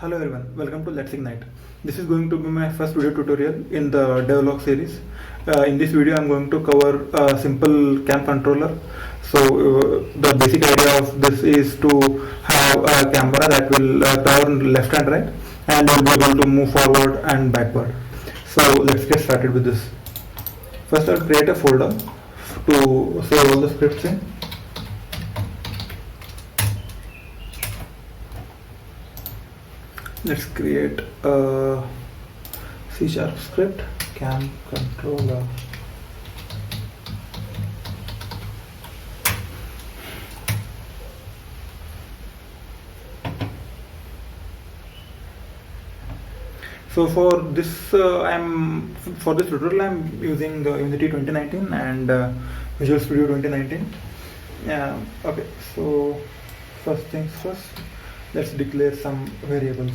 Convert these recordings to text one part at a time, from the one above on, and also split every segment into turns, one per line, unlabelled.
Hello everyone, welcome to Let's Ignite. This is going to be my first video tutorial in the Devlog series. In this video, I'm going to cover a simple cam controller. The basic idea of this is to have a camera that will turn left and right, and you'll be able to move forward and backward. So let's get started with this. First, I'll create a folder to save all the scripts in. Let's create a C# script, cam controller. So for this tutorial I'm using Unity 2019 and Visual Studio 2019. Yeah. Okay. So first things first, let's declare some variables.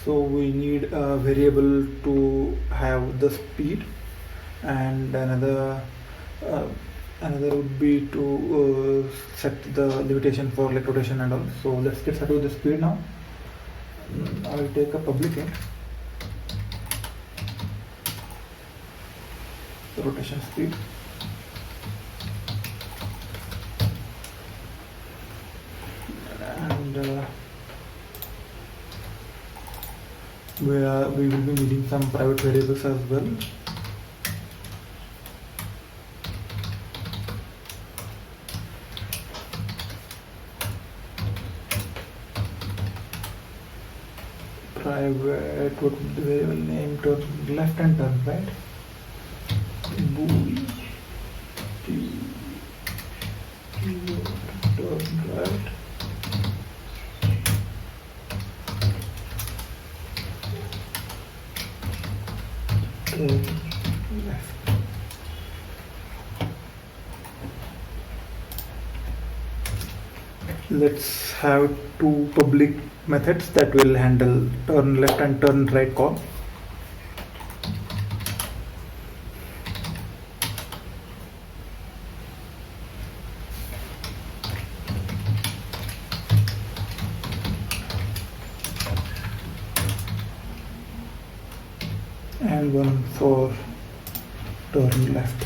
So we need a variable to have the speed, and another would be to set the limitation for like rotation and all. So let's get started with the speed now. I will take a public int, rotation speed, and we will be needing some private variables as well. Private, what would the variable name? Turn left and turn right. Bool turn right. Left. Let's have two public methods that will handle turn left and turn right call. And one for turn left.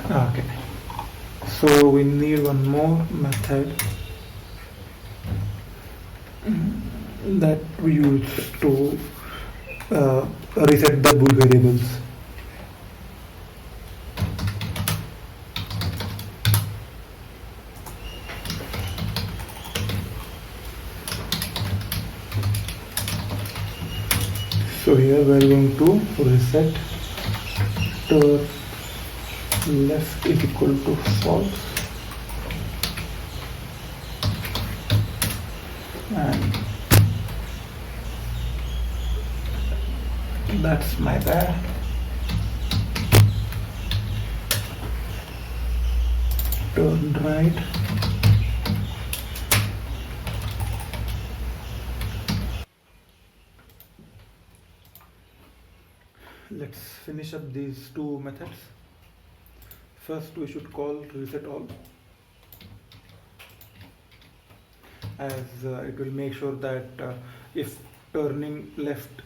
Okay, so we need one more method that we use to reset the bool variables. So here we are going to reset turn left is equal to false, and that's my bad. Turn right. Let's finish up these two methods. First, we should call reset all, as it will make sure that if turning left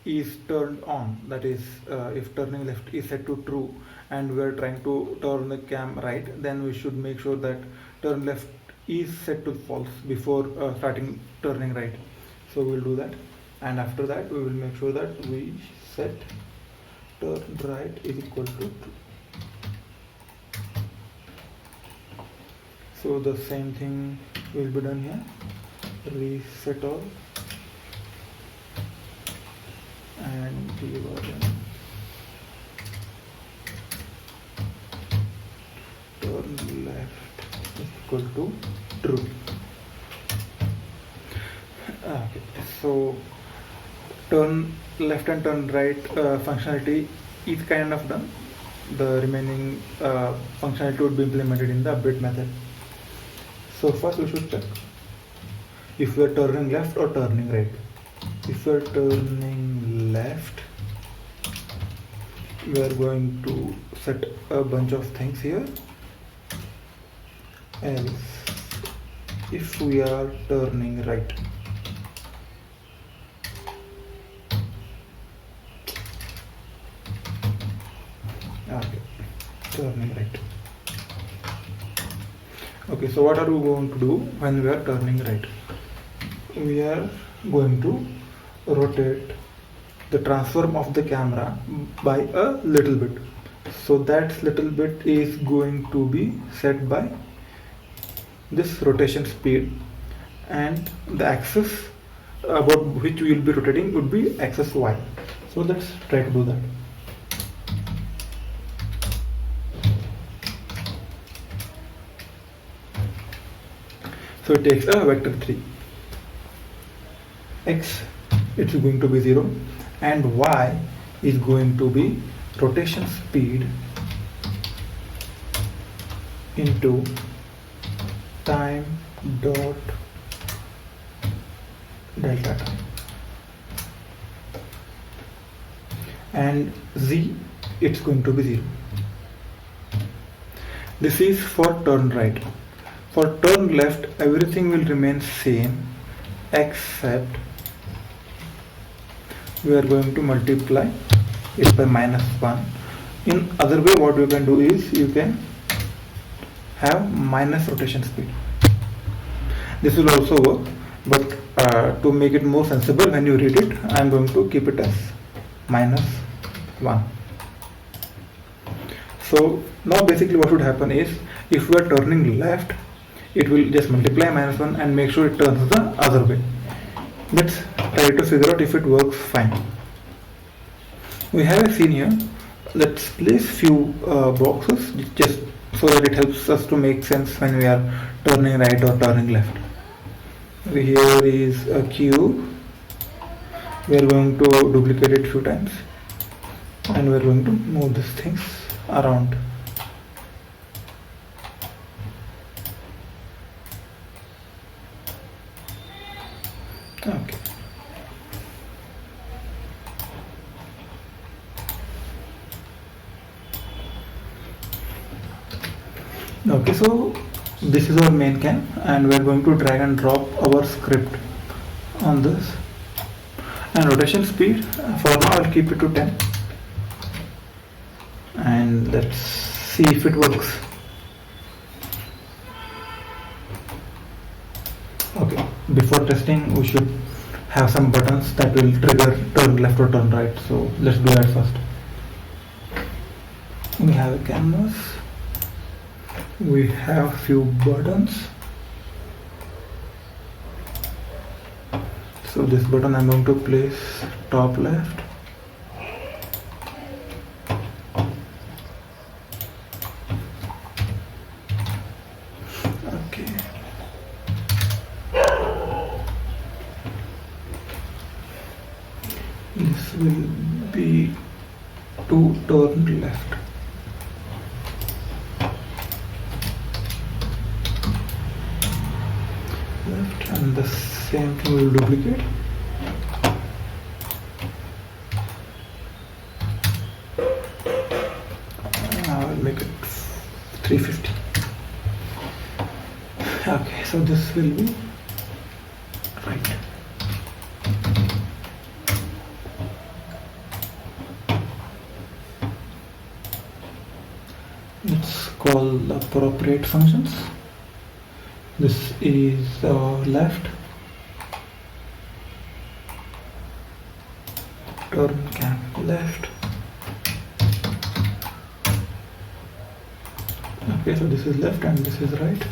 is turned on, that is, if turning left is set to true and we are trying to turn the cam right, then we should make sure that turn left is set to false before starting turning right. So we will do that, and after that we will make sure that we set turn right is equal to true. So the same thing will be done here. Reset all and turn left is equal to true. Okay, so turn left and turn right functionality is kind of done. the remaining functionality would be implemented in the update method. So first we should check if we are turning left or turning right. If we are turning left, we are going to set a bunch of things here. Else, if we are turning right, okay, turning right. Okay, so what are we going to do when we are turning right? We are going to rotate the transform of the camera by a little bit. So that little bit is going to be set by this rotation speed, and the axis about which we will be rotating would be axis Y. So let's try to do that. So it takes a vector 3. X, it's going to be 0, and Y is going to be rotation speed into time dot delta time, and Z, it's going to be 0. This is for turn right. For turn left, everything will remain same except we are going to multiply it by -1. In other way, what you can do is you can have minus rotation speed. This will also work, but to make it more sensible when you read it, I am going to keep it as -1. So now basically what should happen is, if we are turning left, it will just multiply -1 and make sure it turns the other way. Let's try to figure out if it works fine. We have a scene here. Let's place few boxes just so that it helps us to make sense when we are turning right or turning left. Here is a cube. We are going to duplicate it few times, and we are going to move these things around. Okay. Okay, so this is our main cam, and we are going to drag and drop our script on this. And rotation speed, for now I'll keep it to 10, and let's see if it works. Okay, before testing we should have some buttons that will trigger turn left or turn right, so let's do that first. We have a canvas, we have few buttons. So this button I'm going to place top left. Okay. This will be to turn left. And the same thing will duplicate. I'll make it 350. Okay, so this will be right. Let's call the appropriate functions. This is left, turn cam left. Okay, so this is left and this is right.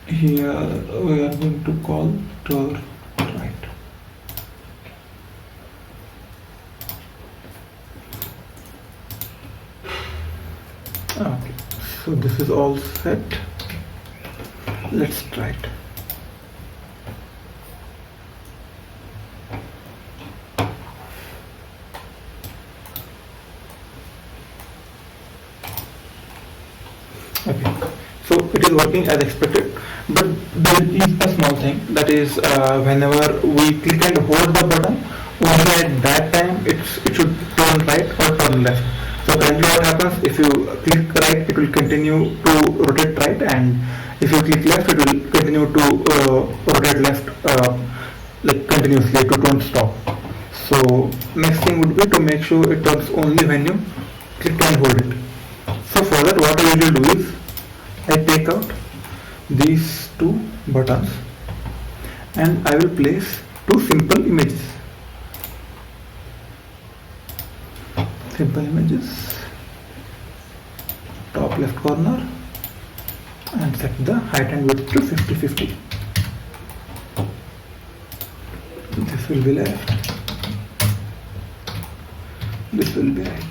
Here we are going to call turn right. Okay, so this is all set. Let's try it. Okay, so it is working as expected, but there is a small thing, that is whenever we click and hold the button, only at that time it should turn right or turn left. So currently what happens, if you click right, it will continue to rotate right, and if you click left, it will continue to rotate left, like continuously, to don't stop. So next thing would be to make sure it turns only when you click and hold it. So for that, what I usually do is I take out these two buttons and I will place two simple images. Simple images, top left corner, and set the height and width to 50-50. This will be left, this will be right.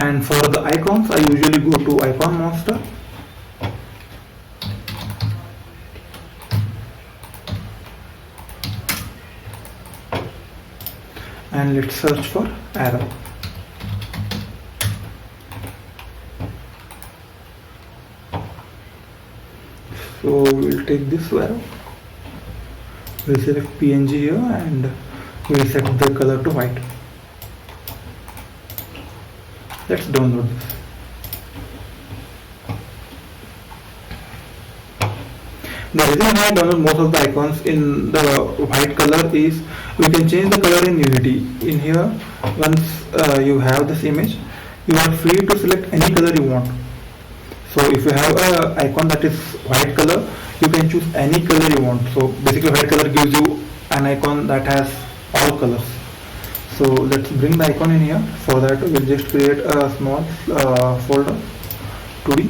And for the icons, I usually go to Icon Monster. And let's search for arrow. So we'll take this arrow, we'll select PNG here and we'll set the color to white. Let's download this. The reason why I download most of the icons in the white color is we can change the color in Unity. In here, once you have this image, you are free to select any color you want. So if you have an icon that is white color, you can choose any color you want. So basically white color gives you an icon that has all colors. So let's bring the icon in here. For that, we'll just create a small folder, 2D,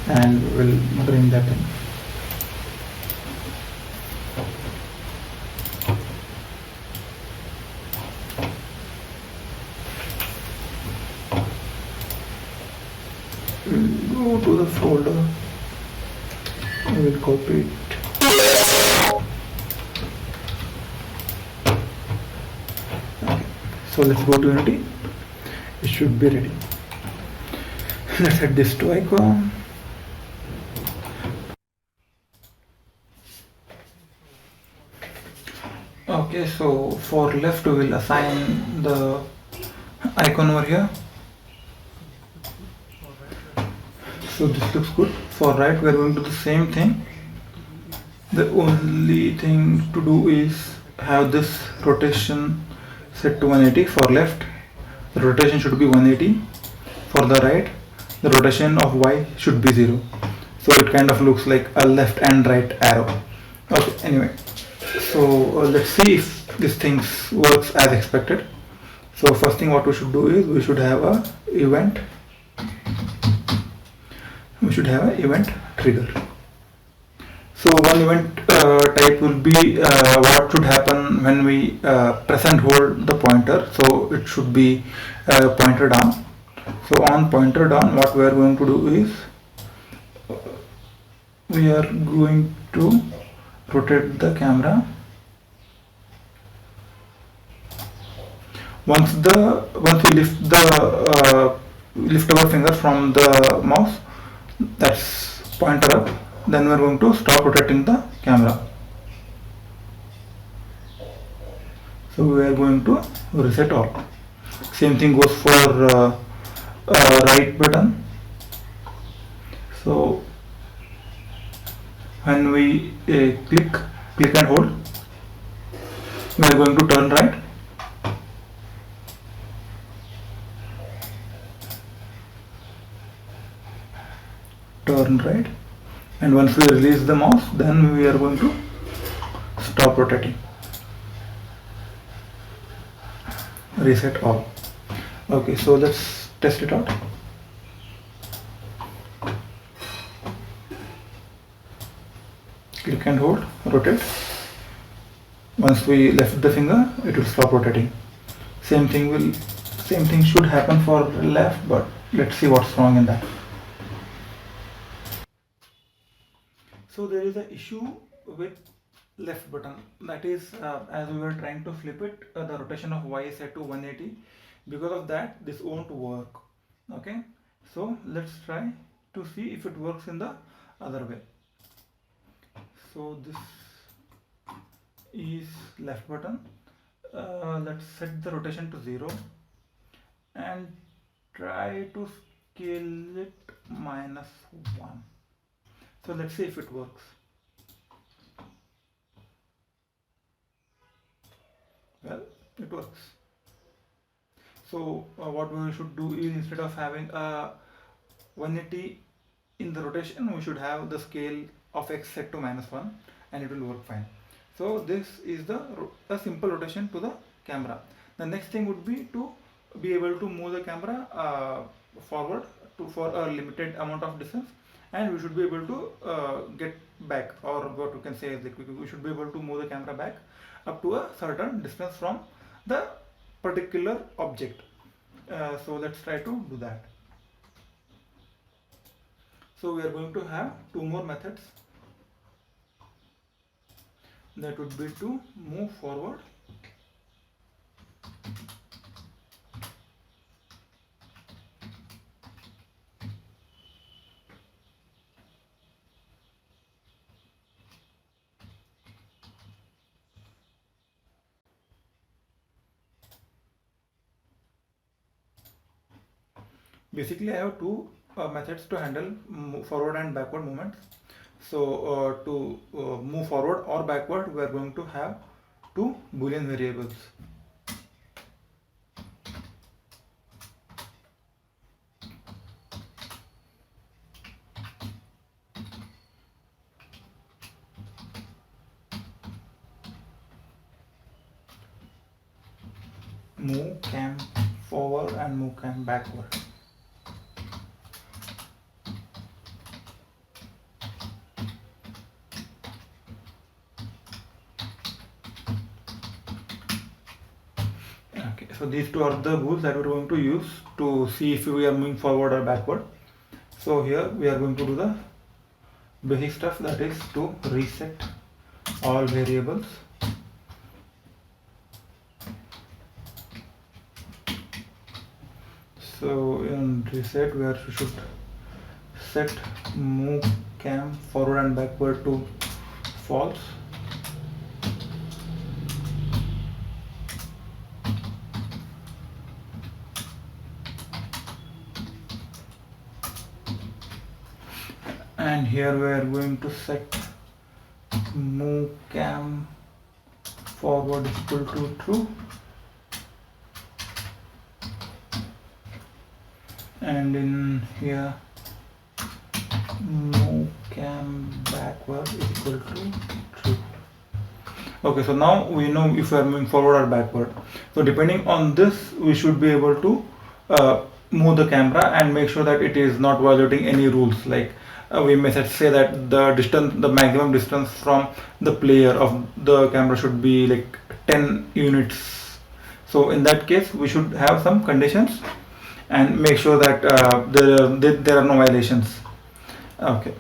and we'll bring that in. We'll go to the folder, we will copy it. So let's go to Unity. It should be ready. Let's add this to icon. Okay, so for left we will assign the icon over here. So this looks good. For right we are going to do the same thing. The only thing to do is have this rotation set to 180. For left, the rotation should be 180. For the right, the rotation of Y should be 0. So it kind of looks like a left and right arrow. Okay, anyway, so let's see if this thing works as expected. So first thing what we should do is we should have a event. We should have an event trigger. So one event type will be what should happen when we press and hold the pointer. So it should be pointer down. So on pointer down, what we are going to do is we are going to rotate the camera. Once we lift our finger from the mouse, that's pointer up, then we are going to stop rotating the camera. So we are going to reset all. Same thing goes for right button. So when we click and hold, we are going to turn right. Turn right, and once we release the mouse, then we are going to stop rotating. Reset all. Okay, so let's test it out. Click and hold, rotate. Once we left the finger, it will stop rotating. Same thing should happen for left, but let's see what's wrong in that. So there is an issue with left button, that is as we were trying to flip it, the rotation of y is set to 180. Because of that this won't work. Okay, so let's try to see if it works in the other way. So this is left button. Let's set the rotation to 0 and try to scale it -1. So let's see if it works. Well, it works. So what we should do is, instead of having a 180 in the rotation, we should have the scale of x set to -1 and it will work fine. So this is a simple rotation to the camera. The next thing would be to be able to move the camera forward for a limited amount of distance, and we should be able to get back, or what we can say is like we should be able to move the camera back up to a certain distance from the particular object. So let's try to do that. So we are going to have two more methods. That would be to move forward basically. I have two methods to handle forward and backward movements. So to move forward or backward, we are going to have two Boolean variables. Move cam forward and move cam backward. Okay, so these two are the rules that we're going to use to see if we are moving forward or backward. So here we are going to do the basic stuff, that is to reset all variables. So in reset, we should set move cam forward and backward to false. And here we are going to set move cam forward is equal to true, and in here move cam backward is equal to true. Okay, so now we know if we are moving forward or backward. So depending on this, we should be able to move the camera and make sure that it is not violating any rules. Like we may say that the maximum distance from the player of the camera should be like 10 units. So in that case, we should have some conditions and make sure that there are no violations. Okay.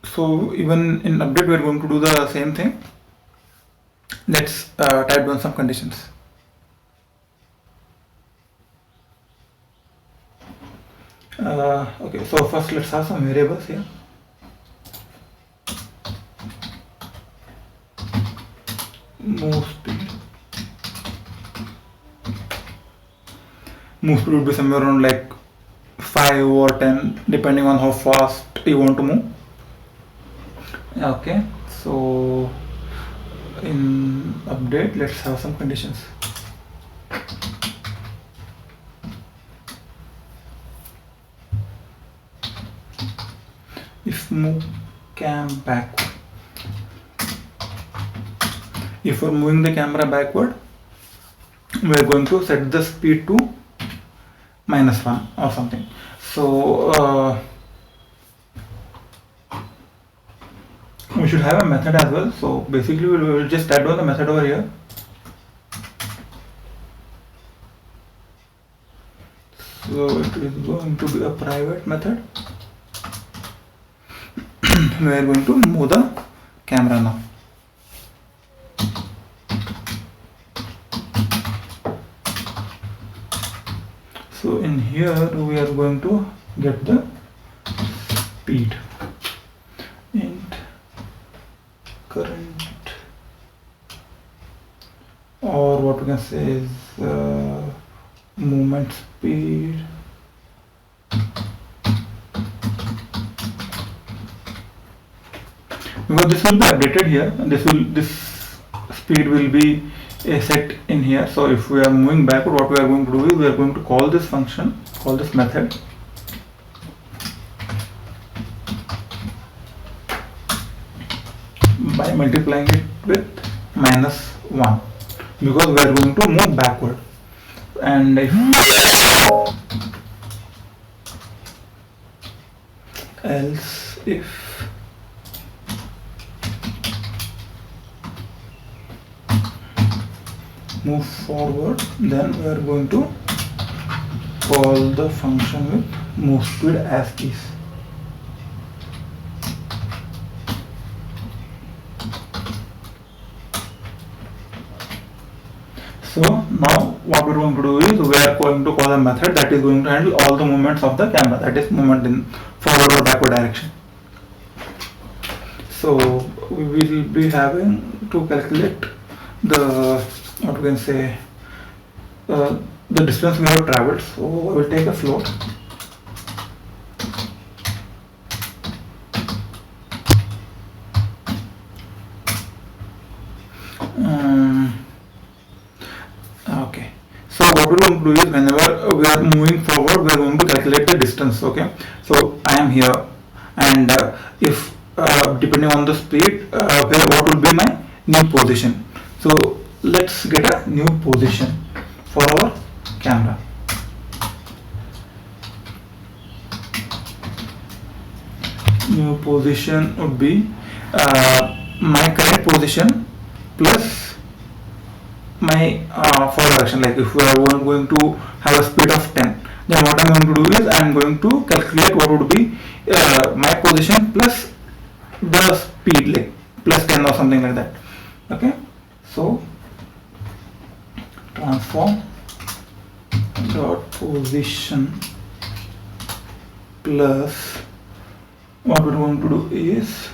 So even in update, we are going to do the same thing. Let's type down some conditions. Okay, so first let's have some variables here. Move speed would be somewhere around like 5 or 10 depending on how fast you want to move. Okay, so in update, let's have some conditions. If move cam backward, if we're moving the camera backward, we're going to set the speed to -1 or something. So we should have a method as well. So basically we will just add on the method over here. So it is going to be a private method. We are going to move the camera now. So in here we are going to get the speed and current, or what we can say is movement speed. Because this will be updated here, this speed will be set in here. So if we are moving backward, what we are going to do is we are going to call this function, call this method, by multiplying it with -1, because we are going to move backward. And if else if move forward, then we are going to call the function with move speed as is. So now what we are going to do is we are going to call a method that is going to handle all the movements of the camera, that is movement in forward or backward direction. So we will be having to calculate the, what we can say, the distance we have traveled. So I will take a float. Okay. So what we are going to do is whenever we are moving forward, we are going to calculate the distance. Okay. So I am here, and if depending on the speed, what will be my new position. So let's get a new position for our camera. New position would be my current position plus my forward direction. Like if we are going to have a speed of 10, then what I am going to do is I am going to calculate what would be my position plus the speed, like plus 10 or something like that. Okay. So transform dot position plus what we're going to do is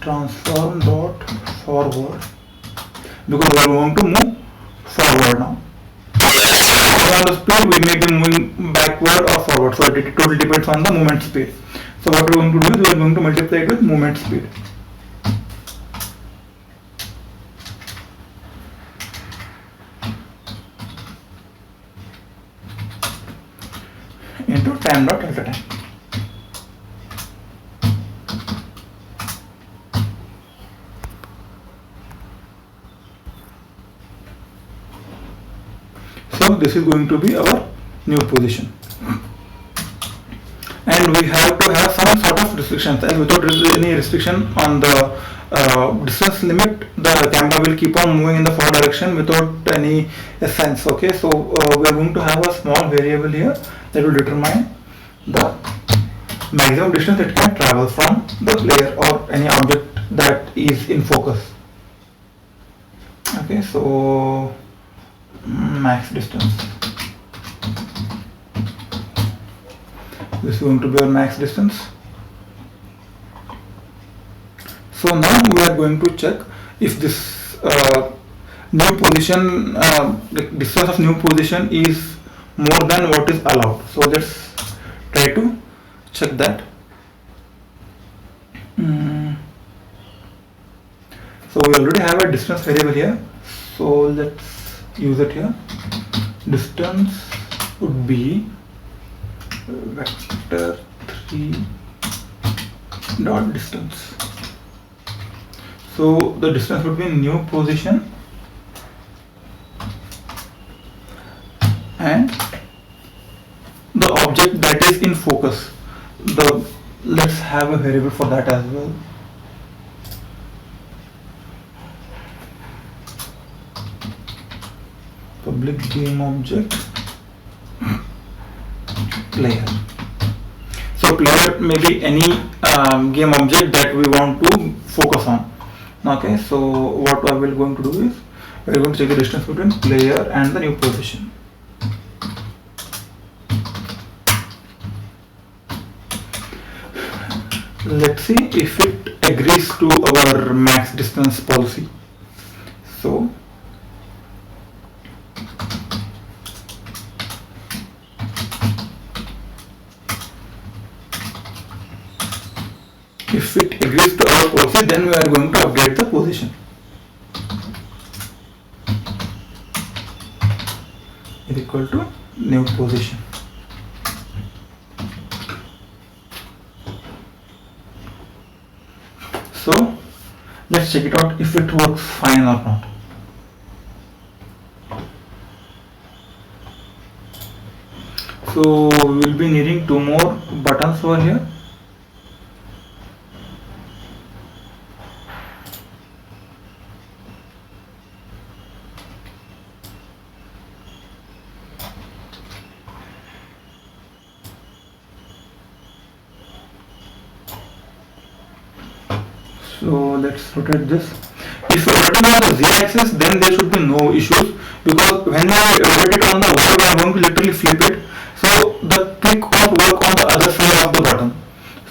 transform dot forward, because we are going to move forward now. On the speed we may be moving backward or forward, so it totally depends on the movement speed. So what we're going to do is we are going to multiply it with movement speed into time dot delta time. So this is going to be our new position, and we have to have some sort of restrictions. And without any restriction on the distance limit, the camera will keep on moving in the forward direction without any sense. Okay, so we are going to have a small variable here that will determine the maximum distance it can travel from the player or any object that is in focus. Okay, so max distance. This is going to be our max distance. So now we are going to check if this new position, the distance of new position is more than what is allowed. So let's try to check that. So we already have a distance variable here, so let's use it here. Distance would be vector 3 dot distance. So the distance would be new position and the object that is in focus. Let's have a variable for that as well. Public game object player. So So player may be any game object that we want to focus on. Okay, so what I will going to do is we are going to check the distance between player and the new position. Let's see if it agrees to our max distance policy. So if it agrees to our policy, then we are going to update the position. Is equal to new position. So let's check it out if it works fine or not. So we will be needing 2 more buttons over here. So let's rotate this. If you rotate on the z-axis, then there should be no issues, because when I rotate it on the y, I am going to literally flip it. So the click won't work on the other side of the button.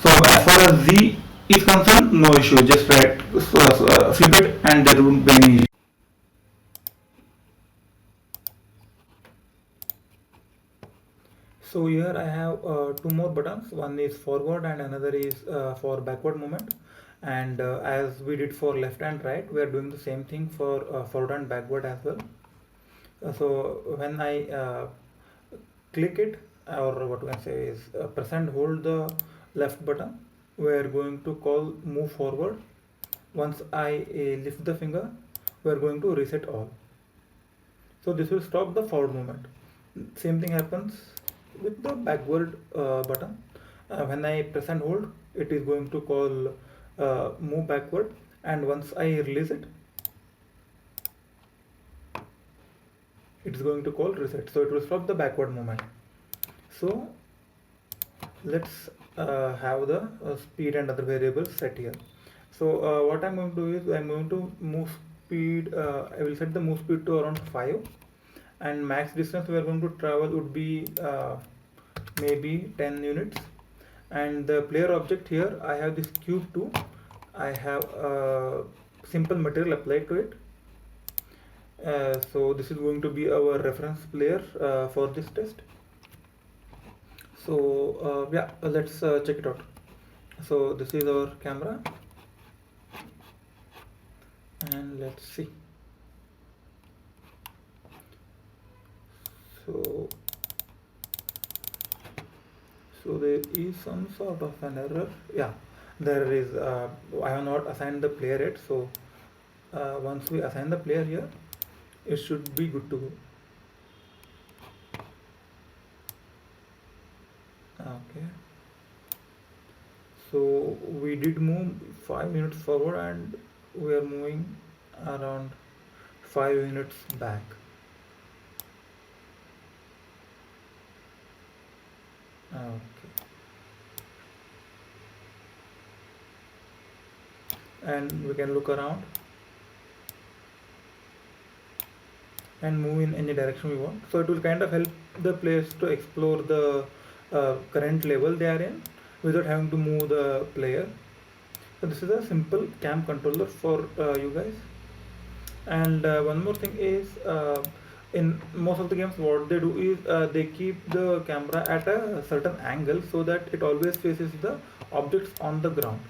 So as far as z is concerned, no issue. Just right, flip it, and there won't be any issue. So here I have 2 more buttons. One is forward and another is for backward movement. And as we did for left and right, we are doing the same thing for forward and backward as well. So when I click it, or what we can say is press and hold the left button, we are going to call move forward. Once I lift the finger, we are going to reset all. So this will stop the forward movement. Same thing happens with the backward button. When I press and hold, it is going to call move backward, and once I release it, it is going to call reset. So it will stop the backward movement. So let's have the speed and other variables set here. So what I'm going to do is I'm going to move speed. I will set the move speed to around 5, and max distance we are going to travel would be maybe 10 units. And the player object here, I have this cube 2. I have a simple material applied to it. So this is going to be our reference player for this test. So yeah, let's check it out. So this is our camera, and let's see. So there is some sort of an error. Yeah, there is. I have not assigned the player yet. So once we assign the player here, it should be good to go. Okay. So we did move 5 units forward, and we are moving around 5 units back. Okay. And we can look around and move in any direction we want. So it will kind of help the players to explore the current level they are in without having to move the player. So this is a simple cam controller for you guys. And one more thing is, in most of the games what they do is they keep the camera at a certain angle so that it always faces the objects on the ground,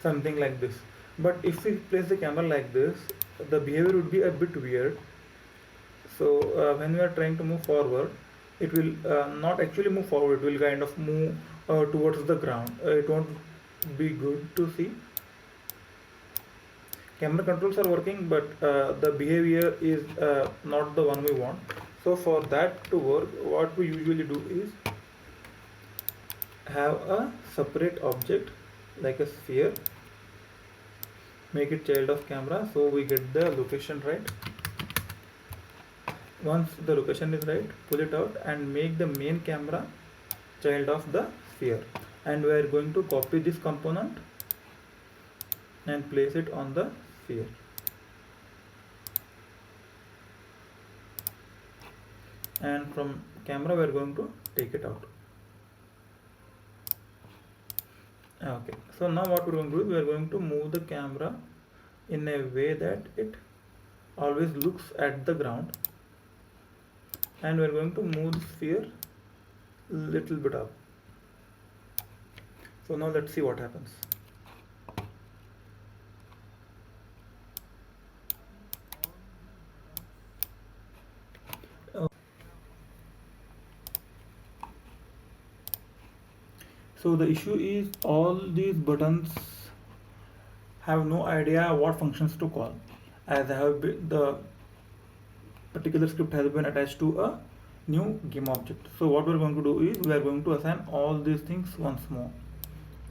something like this. But if we place the camera like this, the behavior would be a bit weird. So when we are trying to move forward, it will not actually move forward, it will kind of move towards the ground. It won't be good to see. Camera controls are working, but the behavior is not the one we want. So for that to work, what we usually do is have a separate object like a sphere, make it child of camera so we get the location right, Once the location is right, pull it out and make the main camera child of the sphere, and we are going to copy this component and place it on the sphere. And from camera we are going to take it out. Okay, so now what we're going to do is we are going to move the camera in a way that it always looks at the ground, and we're going to move the sphere little bit up. So now let's see what happens. So the issue is all these buttons have no idea what functions to call, as the particular script has been attached to a new game object. So what we're going to do is we are going to assign all these things once more.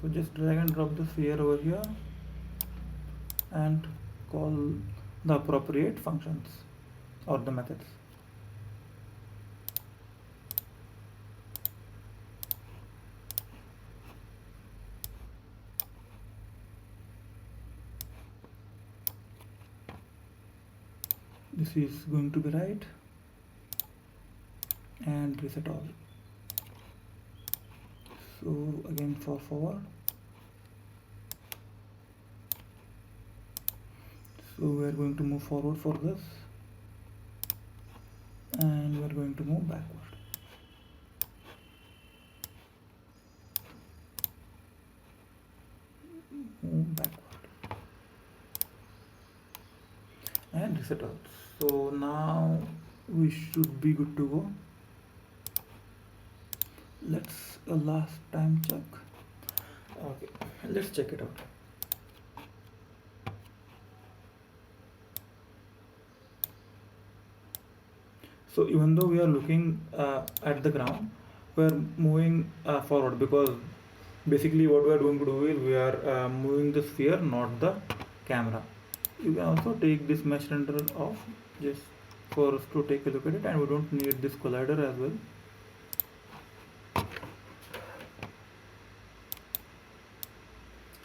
So just drag and drop the sphere over here and call the appropriate functions or the methods. This is going to be right, and reset all. So again for forward. So we are going to move forward for this, and we are going to move backward. Move backward and reset all. So now we should be good to go. Let's a last time check. Okay, let's check it out. So even though we are looking at the ground, we are moving forward, because basically what we are going to do is we are moving the sphere, not the camera. You can also take this mesh renderer off just for us to take a look at it, and we don't need this collider as well.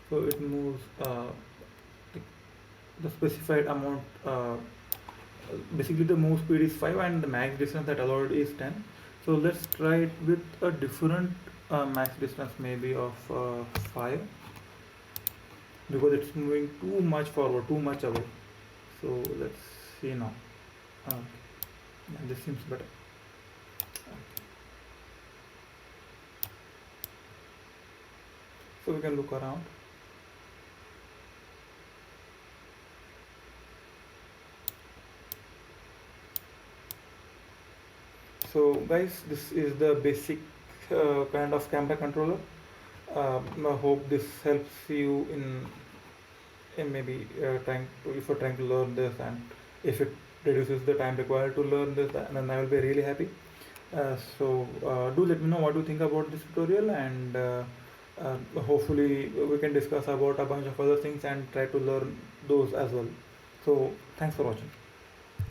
So it moves the specified amount. Basically the move speed is 5 and the max distance that allowed is 10. So let's try it with a different max distance, maybe of 5, because it's moving too much forward, too much away. So let's see now. Yeah, this seems better. So we can look around. So guys, this is the basic kind of camera controller. I hope this helps you in maybe if you're trying to learn this, and if it reduces the time required to learn this, then I will be really happy. Do let me know what you think about this tutorial, and hopefully we can discuss about a bunch of other things and try to learn those as well. So thanks for watching.